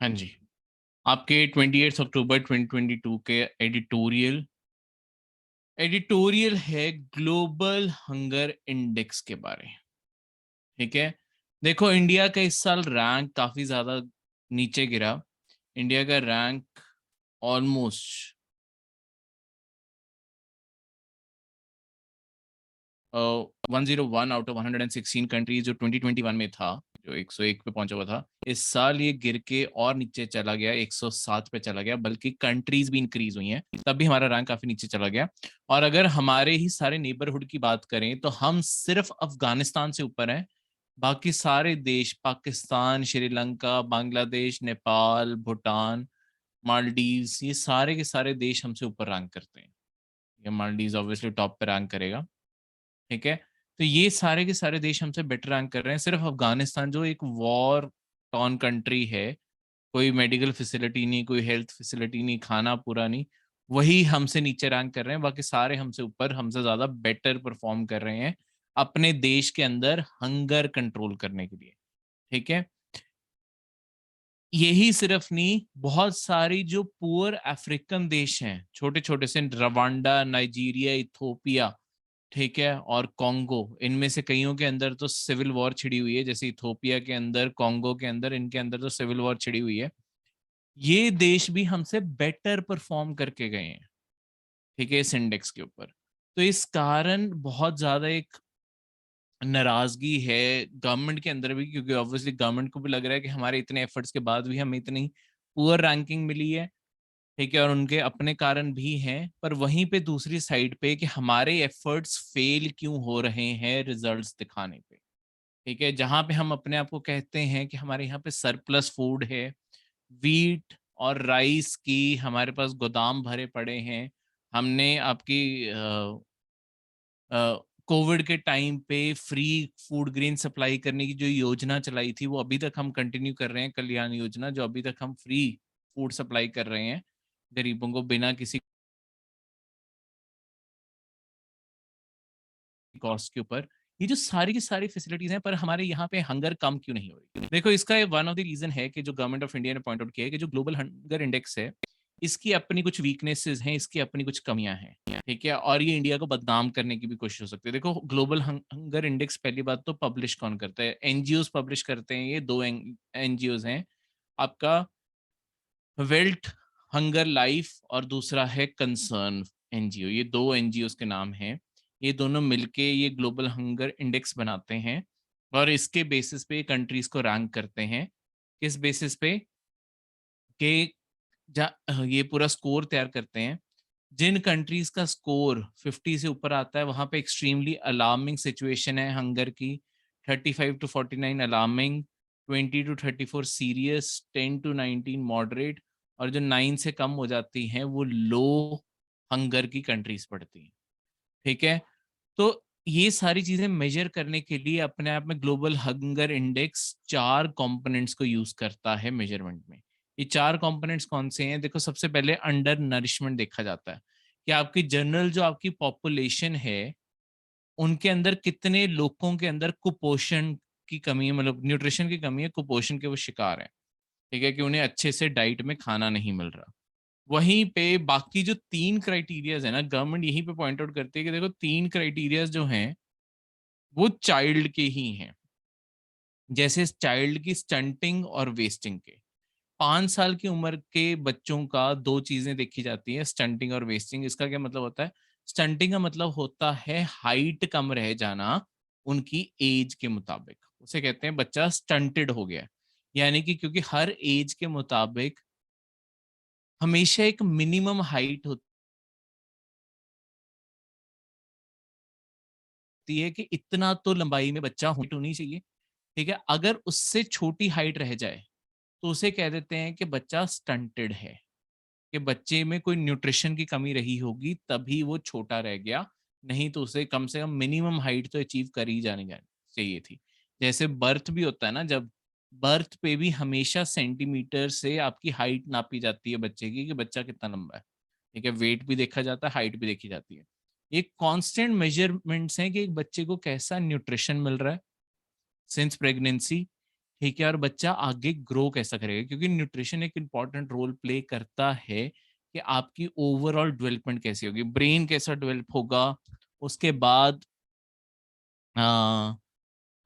हाँ जी। आपके 28 अक्टूबर 2022 के एडिटोरियल एडिटोरियल है ग्लोबल हंगर इंडेक्स के बारे। ठीक है। देखो, इंडिया का इस साल रैंक काफी ज्यादा नीचे गिरा। इंडिया का rank almost 101 out of 116 countries, जो 2021 में था, जो 101 पे पहुंचा हुआ था, इस साल ये गिर के और नीचे चला गया, 107 पे चला गया। बल्कि कंट्रीज भी इंक्रीज हुई हैं, तब भी हमारा रैंक काफी नीचे चला गया। और अगर हमारे ही सारे नेबरहुड की बात करें तो हम सिर्फ अफगानिस्तान से ऊपर हैं। बाकी सारे देश, पाकिस्तान, श्रीलंका, बांग्लादेश, नेपाल, भूटान, मालदीव्स, ये सारे के सारे देश हमसे ऊपर रैंक करते हैं। ये मालदीव्स ऑब्वियसली टॉप पे रैंक करेगा। ठीक है। तो ये सारे के सारे देश हमसे बेटर रैंक कर रहे हैं। सिर्फ अफगानिस्तान, जो एक वॉर टॉन कंट्री है, कोई मेडिकल फैसिलिटी नहीं, कोई हेल्थ फैसिलिटी नहीं, खाना पूरा नहीं, वही हमसे नीचे रैंक कर रहे हैं। बाकी सारे हमसे ऊपर, हमसे ज्यादा बेटर परफॉर्म कर रहे हैं अपने देश के अंदर हंगर कंट्रोल करने के लिए। ठीक है। यही सिर्फ नहीं, बहुत सारी जो पुअर अफ्रीकन देश हैं, छोटे छोटे से, रवांडा, नाइजीरिया, इथोपिया, ठीक है, और कॉन्गो, इनमें से कईयों के अंदर तो सिविल वॉर छिड़ी हुई है। जैसे इथोपिया के अंदर, कॉन्गो के अंदर, इनके अंदर तो सिविल वॉर छिड़ी हुई है। ये देश भी हमसे बेटर परफॉर्म करके गए हैं। ठीक है, इस इंडेक्स के ऊपर। तो इस कारण बहुत ज्यादा एक नाराजगी है गवर्नमेंट के अंदर भी, क्योंकि ऑब्वियसली गवर्नमेंट को भी लग रहा है कि हमारे इतने एफर्ट्स के बाद भी हमें इतनी पुअर रैंकिंग मिली है। ठीक है, और उनके अपने कारण भी हैं, पर वहीं पे दूसरी साइड पे कि हमारे एफर्ट्स फेल क्यों हो रहे हैं रिजल्ट्स दिखाने पे। ठीक है, जहां पे हम अपने आप को कहते हैं कि हमारे यहाँ पे सरप्लस फूड है, वीट और राइस की हमारे पास गोदाम भरे पड़े हैं। हमने आपकी कोविड के टाइम पे फ्री फूड ग्रेन सप्लाई करने की जो योजना चलाई थी, वो अभी तक हम कंटिन्यू कर रहे हैं, कल्याण योजना, जो अभी तक हम फ्री फूड सप्लाई कर रहे हैं गरीबों को बिना किसी कॉस्ट के ऊपर। ये जो सारी की सारी फैसिलिटीज हैं, पर हमारे यहाँ पे हंगर कम क्यों नहीं हो रही? देखो, इसका वन ऑफ द रीजन है कि जो गवर्नमेंट ऑफ इंडिया ने पॉइंट आउट किया है कि जो ग्लोबल हंगर इंडेक्स है, इसकी अपनी कुछ वीकनेसेस हैं, इसकी अपनी कुछ कमियां हैं। ठीक है, और ये इंडिया को बदनाम करने की भी कोशिश हो सकती है। देखो, ग्लोबल हंगर इंडेक्स, पहली बात तो पब्लिश कौन करता है? एनजीओ पब्लिश करते हैं। ये दो एनजीओ हैं आपका, वेल्थ हंगर लाइफ और दूसरा है कंसर्न एनजीओ। ये दो एनजीओ के नाम हैं। ये दोनों मिलके ये ग्लोबल हंगर इंडेक्स बनाते हैं, और इसके बेसिस पे कंट्रीज को रैंक करते हैं। किस बेसिस पे? कि ये पूरा स्कोर तैयार करते हैं। जिन कंट्रीज का स्कोर 50 से ऊपर आता है, वहां पे एक्सट्रीमली अलार्मिंग सिचुएशन है हंगर की, 35 to 49 alarming, 20 to 34 serious, 10 to 19 moderate, और जो 9 से कम हो जाती हैं वो लो हंगर की कंट्रीज पड़ती हैं। ठीक है। तो ये सारी चीजें मेजर करने के लिए अपने आप में ग्लोबल हंगर इंडेक्स चार कंपोनेंट्स को यूज करता है मेजरमेंट में। ये चार कंपोनेंट्स कौन से हैं? देखो, सबसे पहले अंडर नरिशमेंट देखा जाता है कि आपकी जनरल जो आपकी पॉपुलेशन है, उनके अंदर कितने लोगों के अंदर कुपोषण की कमी है, मतलब न्यूट्रिशन की कमी है, कुपोषण के वो शिकार है। ठीक है, कि उन्हें अच्छे से डाइट में खाना नहीं मिल रहा। वहीं पे बाकी जो तीन क्राइटेरियाज है ना, गवर्नमेंट यहीं पे पॉइंट आउट करती है कि देखो, तीन क्राइटेरियाज जो हैं वो चाइल्ड के ही हैं। जैसे चाइल्ड की स्टंटिंग और वेस्टिंग के, 5 साल की उम्र के बच्चों का दो चीजें देखी जाती है, स्टंटिंग और वेस्टिंग। इसका क्या मतलब होता है? स्टंटिंग का मतलब होता है हाइट कम रह जाना उनकी एज के मुताबिक, उसे कहते हैं बच्चा स्टंटेड हो गया है। यानी कि क्योंकि हर एज के मुताबिक हमेशा एक मिनिमम हाइट होती है कि इतना तो लंबाई में बच्चा होनी चाहिए। ठीक है, अगर उससे छोटी हाइट रह जाए तो उसे कह देते हैं कि बच्चा स्टंटेड है, कि बच्चे में कोई न्यूट्रिशन की कमी रही होगी तभी वो छोटा रह गया, नहीं तो उसे कम से कम मिनिमम हाइट तो अचीव कर ही जाने चाहिए थी। जैसे बर्थ भी होता है ना, जब बर्थ पे भी हमेशा सेंटीमीटर से आपकी हाइट नापी जाती है बच्चे की, कि बच्चा कितना लंबा है। ठीक है, वेट भी देखा जाता है, हाइट भी देखी जाती है। ये कांस्टेंट मेजरमेंट्स हैं कि एक बच्चे को कैसा न्यूट्रिशन मिल रहा है सिंस प्रेगनेंसी। ठीक है, और बच्चा आगे ग्रो कैसा करेगा, क्योंकि न्यूट्रिशन एक इम्पॉर्टेंट रोल प्ले करता है कि आपकी ओवरऑल डेवलपमेंट कैसी होगी, ब्रेन कैसा डेवलप होगा, उसके बाद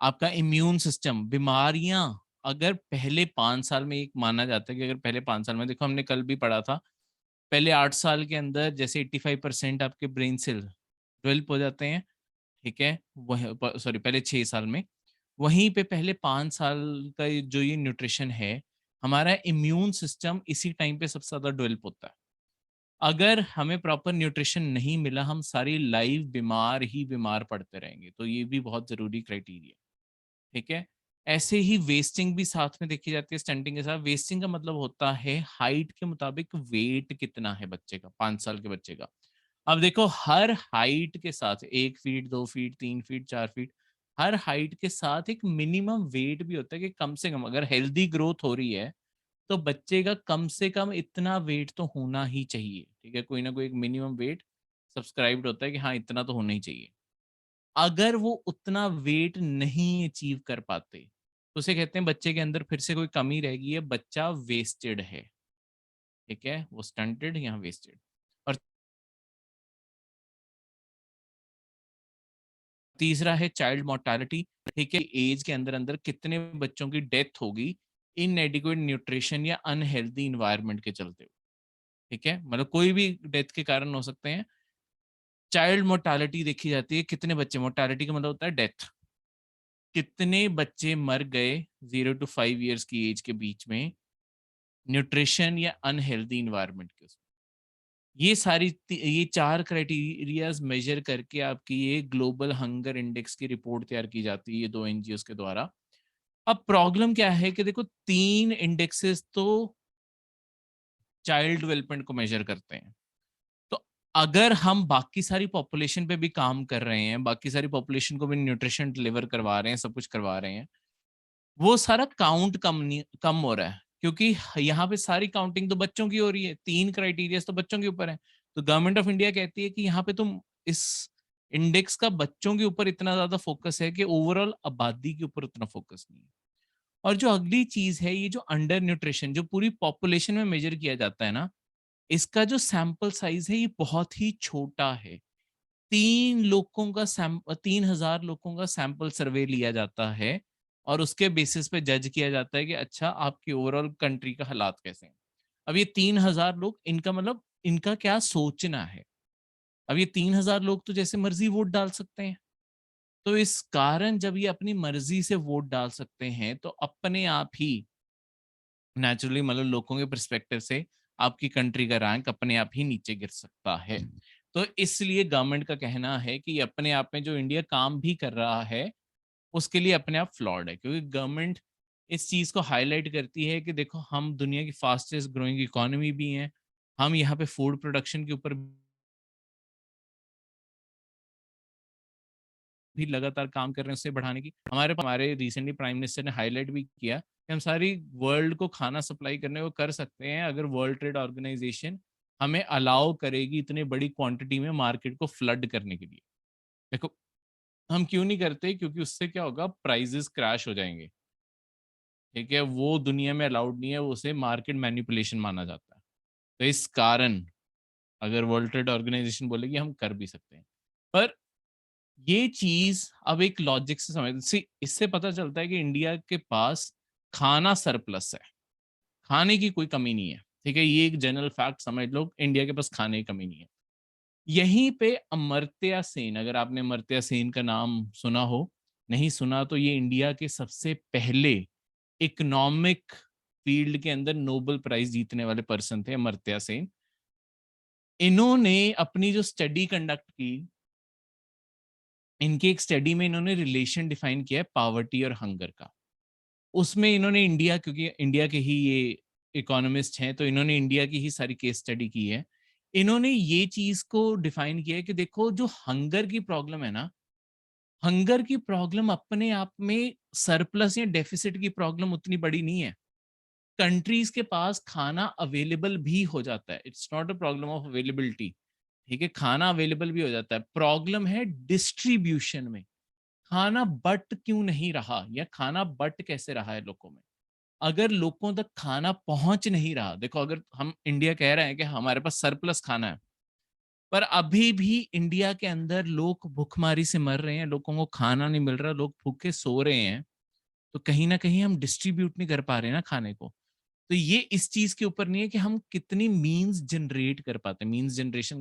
आपका इम्यून सिस्टम, बीमारियां, अगर पहले 5 साल में, एक माना जाता है कि अगर पहले 5 साल में, देखो हमने कल भी पढ़ा था, पहले 8 साल के अंदर जैसे 85% आपके ब्रेन सेल डेवलप हो जाते हैं, ठीक है, वह सॉरी पहले 6 साल में, वहीं पे पहले 5 साल का जो ये न्यूट्रिशन है, हमारा इम्यून सिस्टम इसी टाइम पे सबसे ज्यादा डेवलप होता है। अगर हमें प्रॉपर न्यूट्रिशन नहीं मिला, हम सारी लाइफ बीमार ही बीमार पड़ते रहेंगे, तो ये भी बहुत जरूरी क्राइटेरिया, ठीक है। ऐसे ही वेस्टिंग भी साथ में देखी जाती है स्टंटिंग के साथ। वेस्टिंग का मतलब होता है हाइट के मुताबिक वेट कितना है बच्चे का, 5 साल के बच्चे का। अब देखो हर हाइट के साथ, 1 फीट, 2 फीट, 3 फीट, 4 फीट, हर हाइट के साथ एक मिनिमम वेट भी होता है कि कम से कम अगर हेल्दी ग्रोथ हो रही है तो बच्चे का कम से कम इतना वेट तो होना ही चाहिए, ठीक है, कोई ना कोई एक मिनिमम वेट सब्सक्राइब्ड होता है कि हाँ इतना तो होना ही चाहिए। अगर वो उतना वेट नहीं अचीव कर पाते तो उसे कहते हैं बच्चे के अंदर फिर से कोई कमी रह गई है, बच्चा वेस्टेड है, ठीक है, वो स्टंटेड या वेस्टेड। और तीसरा है चाइल्ड मोर्टालिटी, ठीक है, एज के अंदर अंदर कितने बच्चों की डेथ होगी इनएडिक्वेट न्यूट्रिशन या अनहेल्दी इन्वायरमेंट के चलते, ठीक है, मतलब कोई भी डेथ के कारण हो सकते हैं। चाइल्ड मोर्टालिटी देखी जाती है, कितने बच्चे, मोर्टालिटी का मतलब होता है डेथ, कितने बच्चे मर गए 0 to 5 years की एज के बीच में न्यूट्रिशन या अनहेल्दी इन्वायरमेंट के उसमें। ये 4 क्राइटेरियाज मेजर करके आपकी ये ग्लोबल हंगर इंडेक्स की रिपोर्ट तैयार की जाती है, ये 2 NGOs के द्वारा। अब प्रॉब्लम क्या है कि देखो 3 इंडेक्सेस तो चाइल्ड डेवलपमेंट को मेजर करते हैं, तो अगर हम बाकी सारी पॉपुलेशन पे भी काम कर रहे हैं, बाकी सारी पॉपुलेशन को भी न्यूट्रिशन डिलीवर करवा रहे हैं, सब कुछ करवा रहे हैं, वो सारा काउंट कम हो रहा है, क्योंकि यहाँ पे सारी काउंटिंग तो बच्चों की हो रही है, 3 क्राइटेरिया तो बच्चों के ऊपर है। तो गवर्नमेंट ऑफ इंडिया कहती है कि यहाँ पे तुम इस इंडेक्स का बच्चों के ऊपर इतना ज्यादा फोकस है कि ओवरऑल आबादी के ऊपर उतना फोकस नहीं है। और जो अगली चीज है, ये जो अंडर न्यूट्रिशन जो पूरी पॉपुलेशन में मेजर किया जाता है ना, इसका जो सैंपल साइज है ये बहुत ही छोटा है। 3 हजार लोगों का सैंपल सर्वे लिया जाता है और उसके बेसिस पे जज किया जाता है कि अच्छा आपकी ओवरऑल कंट्री का हालात कैसे हैं। अब ये 3 हजार लोग, इनका मतलब इनका क्या सोचना है। अब ये 3 हजार लोग तो जैसे मर्जी वोट डाल सकते हैं, तो इस कारण जब ये अपनी मर्जी से वोट डाल सकते हैं तो अपने आप ही नेचुरली, मतलब लोगों के परस्पेक्टिव से आपकी कंट्री का रैंक अपने आप ही नीचे गिर सकता है। तो इसलिए गवर्नमेंट का कहना है कि अपने आप में जो इंडिया काम भी कर रहा है उसके लिए अपने आप फ्लॉड है, क्योंकि गवर्नमेंट इस चीज को हाईलाइट करती है कि देखो हम दुनिया की फास्टेस्ट ग्रोइंग इकोनॉमी भी हैं, हम यहाँ पे फूड प्रोडक्शन के ऊपर भी लगातार काम कर रहे हैं उससे बढ़ाने की। हमारे रिसेंटली प्राइम मिनिस्टर ने हाईलाइट भी किया कि हम सारी वर्ल्ड को खाना सप्लाई करने को कर सकते हैं अगर वर्ल्ड ट्रेड ऑर्गेनाइजेशन हमें अलाउ करेगी इतने बड़ी क्वांटिटी में मार्केट को फ्लड करने के लिए। देखो हम क्यों नहीं करते, क्योंकि उससे क्या होगा, प्राइजेस क्रैश हो जाएंगे, ठीक है, वो दुनिया में अलाउड नहीं है, उसे मार्केट मैनिपुलेशन माना जाता है। तो इस कारण अगर वर्ल्ड ट्रेड ऑर्गेनाइजेशन बोलेगी हम कर भी सकते हैं, पर ये चीज अब एक लॉजिक से समझ इससे पता चलता है कि इंडिया के पास खाना सरप्लस है, खाने की कोई कमी नहीं है, ठीक है, ये एक जनरल फैक्ट समझ लो, इंडिया के पास खाने की कमी नहीं है। यहीं पे अमर्त्य सेन, अगर आपने अमर्त्य सेन का नाम सुना हो, नहीं सुना तो ये इंडिया के सबसे पहले इकोनॉमिक फील्ड के अंदर नोबेल प्राइज जीतने वाले पर्सन थे अमर्त्य सेन। इन्होंने अपनी जो स्टडी कंडक्ट की, इनकी एक स्टडी में इन्होंने रिलेशन डिफाइन किया है पावर्टी और हंगर का। उसमें इन्होंने इंडिया, क्योंकि इंडिया के ही ये इकोनॉमिस्ट हैं तो इन्होंने इंडिया की ही सारी केस स्टडी की है। इन्होंने ये चीज को डिफाइन किया है कि देखो जो हंगर की प्रॉब्लम है ना, हंगर की प्रॉब्लम अपने आप में सरप्लस या डेफिसिट की प्रॉब्लम उतनी बड़ी नहीं है। कंट्रीज के पास खाना अवेलेबल भी हो जाता है, it's not a problem of availability, ठीक है, खाना अवेलेबल भी हो जाता है, प्रॉब्लम है डिस्ट्रीब्यूशन में। खाना बट क्यों नहीं रहा या खाना बट कैसे रहा है लोगों में? अगर लोगों तक खाना पहुँच नहीं रहा, देखो अगर हम इंडिया कह रहे हैं कि हमारे पास सरप्लस खाना है, पर अभी भी इंडिया के अंदर लोग भूखमरी से मर रहे हैं, लोगों को खाना नहीं मिल रहा, लोग भूखे सो रहे हैं, तो कहीं न कहीं हम डिस्ट्रीब्यूट नहीं कर पा रहे हैं ना खाने को। तो ये इस चीज़ के ऊपर नहीं है कि हम कितनी मीन्स जनरेट कर पाते हैं, मीन्स जनरेशन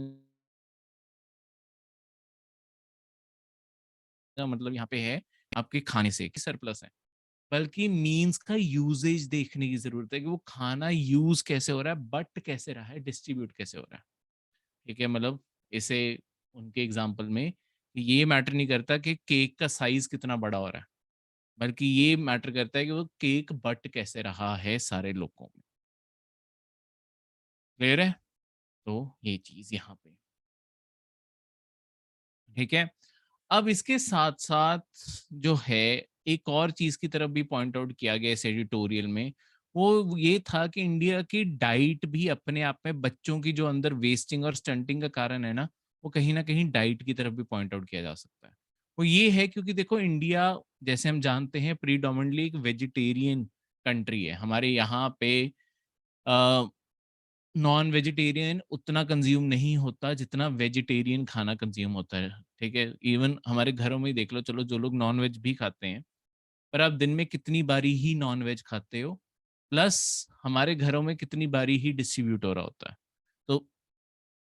का मतलब यहाँ पे है आपके खाने से कि सरप्लस है, बल्कि मीन्स का यूसेज देखने की ज़रूरत है कि वो खाना यूज़ कैसे हो रहा है, बट कैसे रहा है, डिस्ट्रीब्यूट कैसे हो रहा है। ठीक है? मतलब इसे उनके एग्ज़ाम्पल में ये मैटर नहीं करता कि केक का साइज़ कितना बड़ा हो रहा है, बल्कि ये मैटर करता है कि वो केक बट कैसे रहा है सारे लोगों में। क्लियर है? तो ये चीज़ यहाँ पे, ठीक है? अब इसके साथ-साथ जो है, एक और चीज़ की तरफ भी पॉइंट आउट किया गया इस एडिटोरियल में, वो ये था कि इंडिया की डाइट भी अपने आप में बच्चों की जो अंदर वेस्टिंग और स्टंटिंग का कारण है ना, वो कहीं न कहीं डाइट की तरफ भी पॉइंट आउट किया जा सकता है। वो ये है क्योंकि देखो इंडिया, जैसे हम जानते हैं, प्रीडोमिनेंटली एक वेजिटेरियन कंट्री है। हमारे यहाँ पे अ नॉन वेजिटेरियन उतना कंज़्यूम नहीं होता जितना वेजिटेरियन खाना कंज़्यूम होता है, ठीक है? इवन हमारे घरों में ही देख लो, चलो जो लोग नॉन वेज भी खाते हैं, पर आप दिन में कितनी बारी ही नॉन वेज खाते हो? प्लस हमारे घरों में कितनी बारी ही डिस्ट्रीब्यूट हो रहा होता है। तो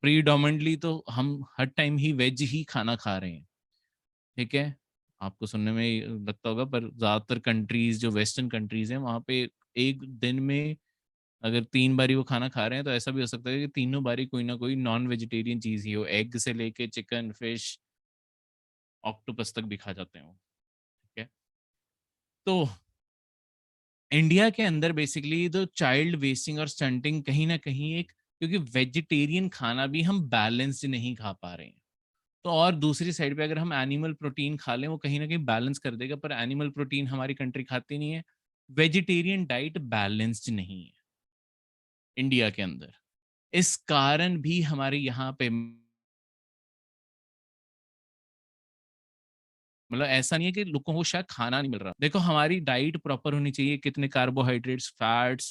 प्रीडोमिनेंटली तो हम हर टाइम ही वेज ही खाना खा रहे हैं, ठीक है? आपको सुनने में लगता होगा, पर ज़्यादातर कंट्रीज़ जो वेस्टर्न कंट्रीज़ हैं, वहाँ पे एक दिन में अगर 3 बारी वो खाना खा रहे हैं, तो ऐसा भी हो सकता है कि तीनों बारी कोई ना कोई नॉन वेजिटेरियन चीज़ ही हो। एग से लेके चिकन, फिश, ऑक्टोपस तक भी खा जाते हैं वो, ठीक है? तो इंडिया के अंदर बेसिकली तो चाइल्ड वेस्टिंग और स्टंटिंग कहीं न कहीं एक, क्योंकि वेजिटेरियन खाना भी हम बैलेंस्ड नहीं खा पा रहे हैं। तो और दूसरी साइड पे अगर हम एनिमल प्रोटीन खा लें, वो कहीं न कहीं बैलेंस कर देगा, पर एनिमल प्रोटीन हमारी कंट्री खाती नहीं है। वेजिटेरियन डाइट बैलेंस्ड नहीं है इंडिया के अंदर। इस कारण भी हमारे यहाँ पे मतलब ऐसा नहीं है कि लोगों को शायद खाना नहीं मिल रहा। देखो हमारी डाइट प्रॉपर होनी चाहिए, कितने कार्बोहाइड्रेट्स, फैट्स,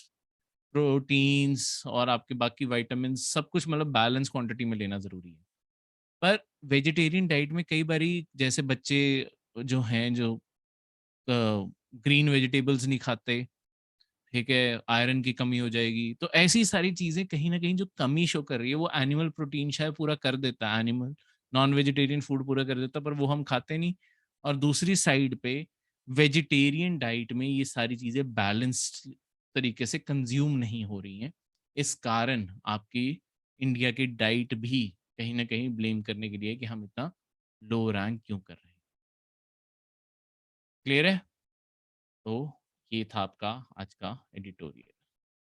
प्रोटीन्स और आपके बाकी विटामिन्स सब कुछ मतलब बैलेंस क्वांटिटी में लेना ज़रूरी है। पर वेजिटेरियन डाइट में कई बारी जैसे बच्चे जो हैं जो ग्रीन वेजिटेबल्स नहीं खाते, ठीक है, आयरन की कमी हो जाएगी। तो ऐसी सारी चीज़ें कहीं न कहीं जो कमी शो कर रही है, वो एनिमल प्रोटीन शायद पूरा कर देता है, एनिमल नॉन वेजिटेरियन फूड पूरा कर देता है, पर वो हम खाते नहीं। और दूसरी साइड पे वेजिटेरियन डाइट में ये सारी चीज़ें बैलेंस्ड तरीके से कंज़्यूम नहीं हो रही हैं। इस कारण आपकी इंडिया की डाइट भी कहीं न कहीं ब्लेम करने के लिए है कि हम इतना लो रैंक क्यों कर रहे हैं। क्लियर है? तो ये था आपका आज का एडिटोरियल।